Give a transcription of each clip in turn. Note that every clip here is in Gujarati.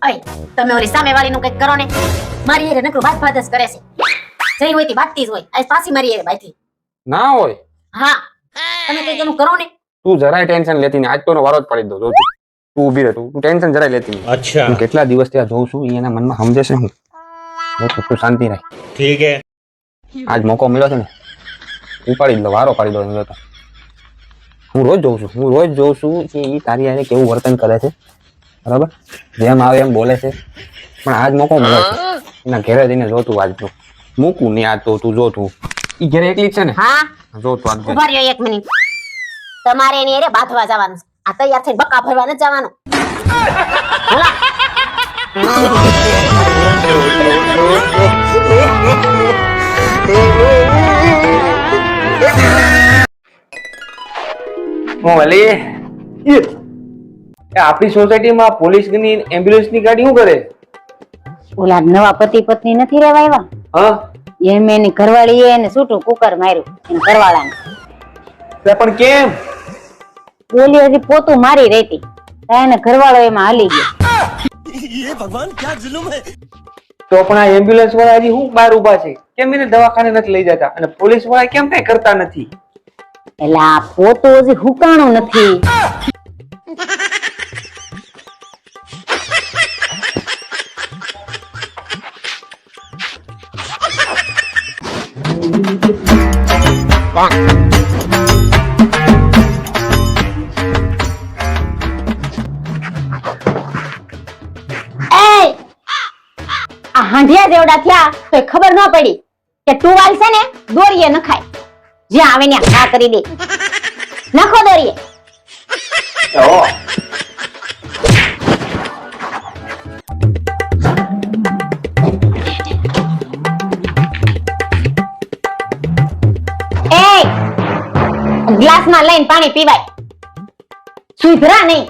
અય તમે ઓલી સામે વાળીનું કંઈક કરો ને. મારી હારે નકરું વાત ભાત જ કરે છે. જઈ હોય તી વાતતી જ હોય. આ પાછી મારી હારે બાઈથી. ના હોય. હા તમે કંઈક એનું કરો ને. તું જરાય ટેન્શન લેતી નહીં. આજ તો વારો જ પડી દો. જો તું ઊભી રહે. તું ટેન્શન જરાય લેતી નહીં. અચ્છા. હું કેટલા દિવસ ત્યાં જોઉં છું એના મનમાં સમજે છે હું. તું શાંતિ રાખ. ઠીક હે. આજ મોકો મળ્યો છે ને, ઉપાડી દો, વારો પાડી દો એમ તો. હું રોજ જોઉં છું કે એ તારી હારે કેવું વર્તન કરે છે, બરાબર? જેમ આવે એમ બોલે છે, પણ આજ મોકો મળ્યો છે. એના ઘરે જઈને જો તું આજ જો. મૂકું નહીં આજ તો તું જો તું. ઈ ઘરે એકલી જ છે ને? હા જો તું આજ. ઉભા રહ્યો 1 મિનિટ. તમારે એની હારે બાંધવા જવાનું છે. આ તૈયાર થઈને બકા ભરવા ન જવાનું. આપણી સોસાયટીમાં પોલીસની એમ્બ્યુલન્સની ગાડી શું કરે? ઓલા નવા પતિ પત્ની નથી રહેવા આવ્યા? હા. એમ એની ઘરવાળીએ એને છૂટું કુકર માર્યું એની ઘરવાળાને. પણ કેમ? ઓલી હજી પોતું મારી રહેતી, એને ઘરવાળો એમાં હાલી ગયો. ये भगवान क्या जुल्म है. તો પણ આ એમ્બ્યુલન્સ વાળા હજી હું બહાર ઉભા છે, કેમ એને દવાખાને નથી લઈ જતા? અને પોલીસ વાળા કેમ કઈ કરતા નથી? એટલે આ પોતું હજી હુકાણું નથી. આ હાંડિયા જેવડા થયા તો ખબર ન પડી કે ટુવાલ છે ને દોરીએ નખાય, જ્યાં આવે ત્યાં ઘા કરી દે. નખો દોરીએ. એ ગ્લાસમાં લઈને પાણી પીવાય, સુધરા નહીં.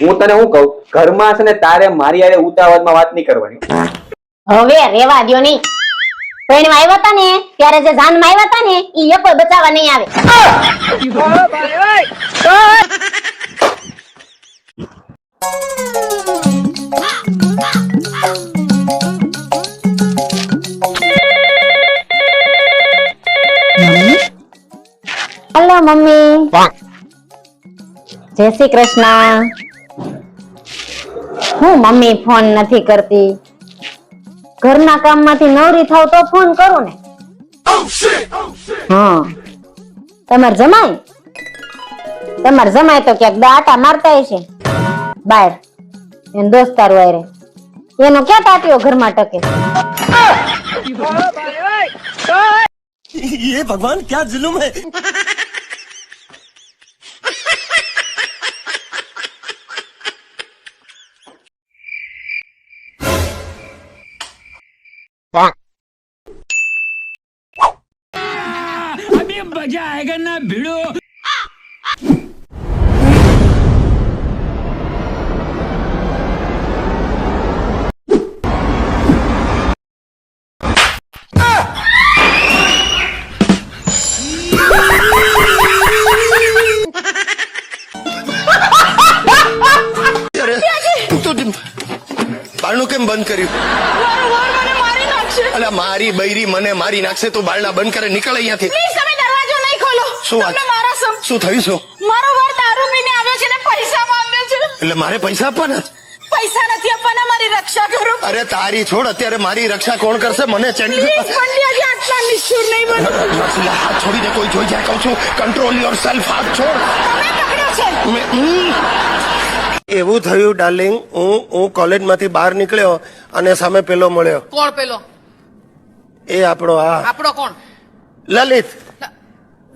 હું તને શું કહું, ઘરમાં છે ને તારે મારી હારે ઉતાવળમાં વાત નહીં કરવાની. હવે રેવા દ્યો નહીં. પૈણવા આવ્યા હતા ને ત્યારે જે જાનમાં આવ્યા હતા ને ઈ એકોય બચાવવા નહીં આવે. Hello mummy. જય શ્રી કૃષ્ણ. હું મમ્મી ફોન નથી કરતી. ઘરના કામમાંથી નવરી થાવ તો ફોન કરું ને. હા તમાર જમાય તો ક્યાંક આટા મારતા હશે બહાર એન દોસ્તારો આરે. એનો ક્યાં ટાટિયો ઘરમાં ટકે? ये भगवान क्या जुल्म है. अभी मजा आएगा ना भिड़ो. બારણું કેમ બંધ કર્યું? અલા મારી બૈરી મને મારી નાખશે. તું બારણા બંધ કરે, નીકળ અહીંયાથી. પ્લીઝ તમે દરવાજો નહીં ખોલો. શું વાત? તમને મારા શું થયું? શું? મારો વર દારૂ પીને આવ્યો છે ને પૈસા માંગે છે. એટલે મારે પૈસા આપવાના? પૈસા નથી આપવાના, મારી રક્ષા કરો. અરે તારી છોડ, અત્યારે મારી રક્ષા કોણ કરશે? મને પ્લીઝ પંડ્યાજી આટલા નિષ્ઠુર નહીં બનો. હાથ છોડીને કોઈ જોઈ જાય. કહું છું કંટ્રોલ યોર સેલ્ફ. હાથ છોડ. તમે પકડ્યો છે. એવું થયું ડાર્લિંગ, હું કોલેજમાંથી બહાર નીકળ્યો અને સામે પેલો મળ્યો. કોણ પેલો? એ આપણો આપણો કોણ?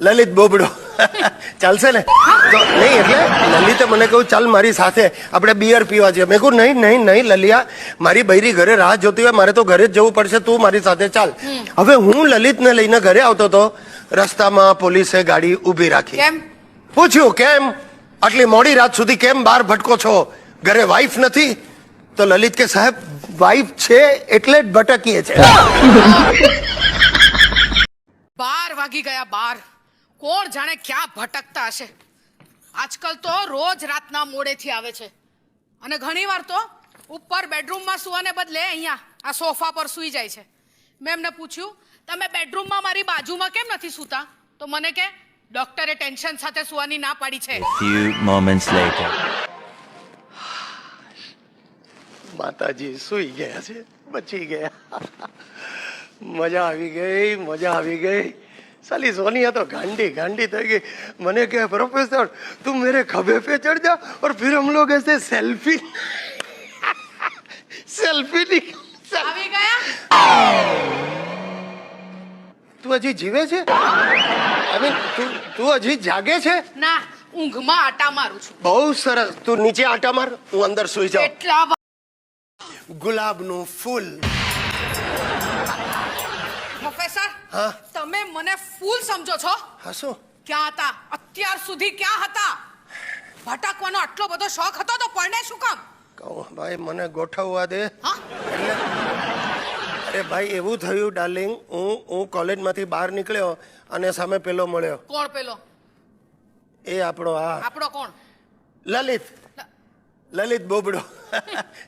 લલિત બોબડો. ચાલશે ને? તો નહીં એટલે લલિતે મને કહ્યું ચાલ મારી સાથે આપણે બિયર પીવા જઈએ. મેં કહ્યું નહીં લલિયા, મારી બૈરી ઘરે રાહ જોતી હોય, મારે તો ઘરે જ જવું પડશે, તું મારી સાથે ચાલ. હવે હું લલિતને લઈને ઘરે આવતો હતો, રસ્તામાં પોલીસે ગાડી ઊભી રાખી. કેમ? પૂછ્યું કેમ આટલી મોડી રાત સુધી કેમ બહાર ભટકો છો, ઘરે વાઈફ નથી? તો લલિત કે સાહેબ વાઈફ છે એટલે જ ભટકીએ છે. 12 વાગી ગયા. 12 કોણ જાણે ક્યાં ભટકતા હશે. આજકાલ તો રોજ રાતના મોડેથી આવે છે અને ઘણીવાર તો ઉપર બેડરૂમમાં સૂવાને બદલે અહીંયા આ સોફા પર સૂઈ જાય છે. મેં એમને પૂછ્યું, તમે બેડરૂમમાં મારી બાજુમાં કેમ નથી સૂતા? તો મને કે ડોક્ટરે ટેન્શન સાથે સૂવાની ના પાડી છે. A few moments later. માતાજી સુઈ ગયા છે, બચી ગયા. મજા આવી ગઈ, મજા આવી ગઈ. साली सोनिया तो गांडी गांडी થઈ ગઈ. મને કહે प्रोफेसर तुम मेरे खभे पे चढ़ जा और फिर हम लोग ऐसे सेल्फी सेल्फी આવી ગયા? તું હજી જીવે છે? I mean, તું હજી જાગે છે? ના, ઊંઘમાં આટા મારું છું. બહુ સરસ. તું નીચે આટા માર, હું અંદર સૂઈ જાઉં. એટલા ગુલાબનું ફૂલ. પ્રોફેસર, હા? તમે મને ફૂલ સમજો છો? હા શું? ક્યાં હતા અત્યાર સુધી? ક્યાં હતા? ભટકવાનો આટલો બધો શોખ હતો તો પરણે શું કામ? કહું ભાઈ મને ગોઠવવા દે. હા? અરે ભાઈ એવું થયું ડાર્લિંગ, હું કોલેજમાંથી બહાર નીકળ્યો અને સામે પેલો મળ્યો. કોણ પેલો? એ આપણો આપણો કોણ? લલિત બોબડો.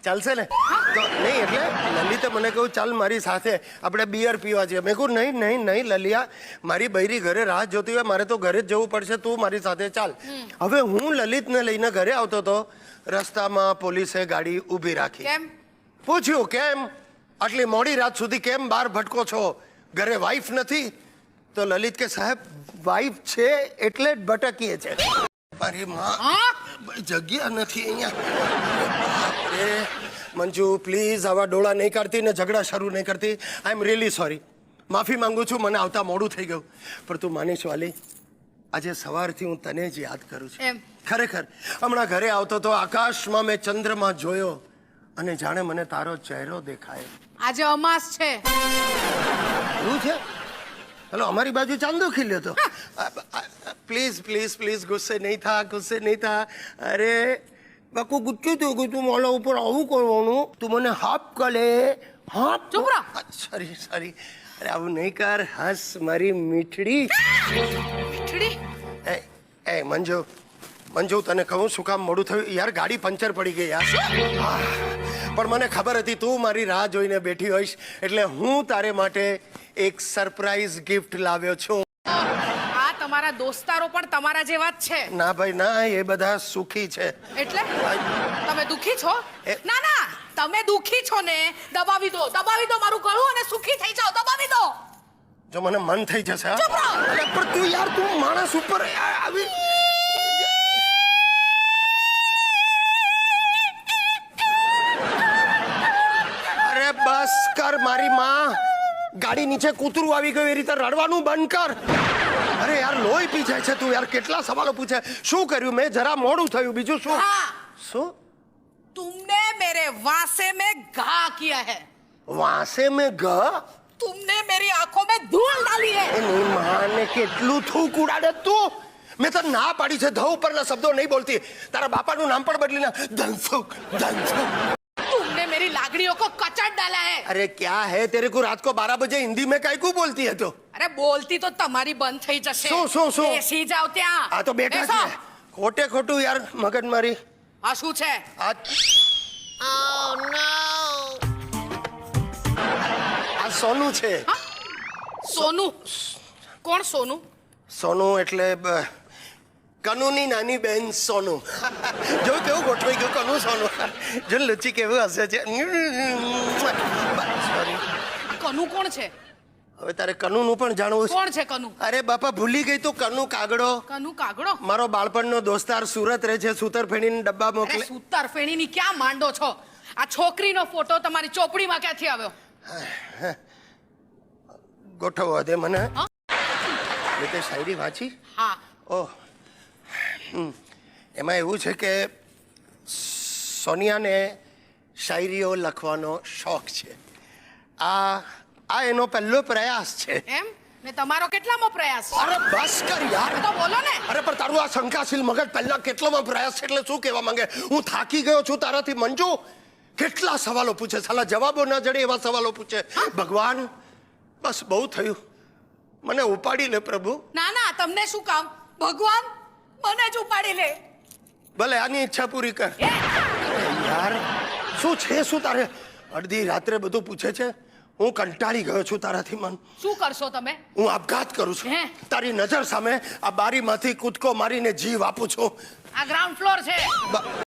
ચાલશે ને? તો નહીં એટલે લલિતે મને કહ્યું ચાલ મારી સાથે આપણે બિયર પીવા જઈએ. મેં કહ્યું નહીં નહીં નહીં લલિયા, મારી બૈરી ઘરે રાહ જોતી હોય, મારે તો ઘરે જ જવું પડશે, તું મારી સાથે ચાલ. હવે હું લલિતને લઈને ઘરે આવતો હતો, રસ્તામાં પોલીસે ગાડી ઊભી રાખી. કેમ? પૂછ્યું કેમ આટલી મોડી રાત સુધી કેમ બહાર ભટકો છો, ઘરે વાઈફ નથી? તો લલિત કે સાહેબ વાઈફ છે એટલે જ ભટકીએ છે. મારી માં જગ્યા નથી અહીંયા. મંજુ પ્લીઝ આવા ડોળા નહીં કાઢતી ને ઝઘડા શરૂ નહીં કરતી. આઈ એમ રિયલી સોરી. માફી માંગુ છું, મને આવતા મોડું થઈ ગયું. પણ તું માનીશ વાલી, આજે સવારથી હું તને જ યાદ કરું છું. એમ? ખરેખર હમણાં ઘરે આવતો તો આકાશમાં મેં ચંદ્રમાં જોયો અને જાણે મને તારો ચહેરો દેખાય. આજે અમાસ છે. શું છે? હેલો, અમારી બાજુ ચાંદો ખીલ્યો તો. પ્લીઝ પ્લીઝ પ્લીઝ ગુસ્સે નહીં થા, ગુસ્સે નહીં થા. અરે બાકુ ગુસ્સે થયું કે તું મારા ઉપર આવું કરવાનું, તું મને હાફ કરે. હાફ? ચૂપ રહો. Sorry sorry. અરે આવું નહીં કર, હસ મારી મીઠડી. મીઠડી? એ મંજુ મંજુ તને કહું શું કામ મોડું થયું યાર? ગાડી પંચર પડી ગઈ યાર. પણ મને ખબર હતી તું મારી રાહ જોઈને બેઠી હોઈશ, એટલે હું તારે માટે એક સરપ્રાઈઝ ગિફ્ટ લાવ્યો છું. આ તમારા દોસ્તારો પણ તમારા જેવા જ છે. ના ભાઈ ના, એ બધા સુખી છે. એટલે તમે દુખી છો? ના ના, તમે દુખી છો ને દબાવી દો મારું ગળું અને સુખી થઈ જાઓ. દબાવી દો. જો મને મન થઈ જશે. ચૂપ રહો. અરે પણ તું યાર, તું માણસ ઉપર આવી. અરે બસ કર મારી માં. ગાડી નીચે કૂતરું આવી ગયું એ રીતે રડવાનું બંધ કર. અરે યાર લોહી પી જાય છે તું યાર. કેટલા સવાલો પૂછે. શું કર્યું મેં? જરા મોડું થયું, બીજું શું? हाँ, શું? तुमने मेरे वासे में घा किया है. વાસે મેં ગ तुमने मेरी आंखों में धूल डाली है. એની માને કેટલું થૂક ઉડાડે તું. મેં તો ના પાડી છે, ધ ઉપરના શબ્દો નહીં બોલતી. તારા બાપાનું નામ પણ બદલી ના. ધનસુખ ધનસુખ. तुमने मेरी लागड़ियों को कचड़ डाला है. अरे क्या है तेरे को रात को 12 बजे हिंदी में काय को बोलती है तो? अरे बोलती तो તમારી બંધ થઈ જશે. શું? બેસી જાવ ત્યાં. આ તો બેઠા બેસો. છે. ખોટે ખોટું યાર મગજ મારી. આ શું છે? આ આ સોનું છે. હા? સોનું? કોણ સોનું? સોનું એટલે કનુની નાની બેન સોનું. જો કેવું ગોઠવાઈ ગયું કનુ સોનું. જો લુચી કેવું હસે છે. સોરી. કનુ કોણ છે? હવે તારે કનુનું પણ જાણવું છે? કોણ છે કનુ? અરે બાપા ભૂલી ગઈ તું. કનુ કાગડો, કનુ કાગડો? મારો બાળપણનો દોસ્તાર, સુરત રહે છે, સૂતર ફેણીને ડબ્બા અરે મોકલે. સૂતર ફેણીની ક્યાં માંડો છો? આ છોકરીનો ફોટો તમારી ચોપડીમાં ક્યાંથી આવ્યો? ગોઠવવા દે મને. હા? એ તે શાયરી વાંચી? હા. ઓહ, એમાં એવું છે કે સોનિયાને શાયરીઓ લખવાનો શોખ છે. આ એનો પહેલો પ્રયાસ છે. એમ? ને તમારો કેટલામો પ્રયાસ છે? અરે બસ કર યાર. તો બોલો ને. અરે પણ તારું આ શંકાશીલ મગજ પહેલા કેટલામાં પ્રયાસ છે એટલે શું કહેવા માંગે? હું થાકી ગયો છું તારાથી મંજુ. કેટલા સવાલો પૂછે, સાલા જવાબો ના જડે એવા સવાલો પૂછે. ભગવાન બસ બહુ થયું. મને ઉપાડી લે પ્રભુ. ના ના તમને શું કામ, ભગવાન મને જ ઉપાડી લે. ભલે આની ઈચ્છા પૂરી કર. હે? યાર શું છે શું તારે અડધી રાત્રે બધું પૂછે છે? હું કંટાળી ગયો છું તારાથી મન. શું કરશો તમે? હું આપઘાત કરું છું. હે? તારી નજર સામે આ બારીમાંથી કૂદકો મારીને જીવ આપું છું. આ ગ્રાઉન્ડ ફ્લોર છે.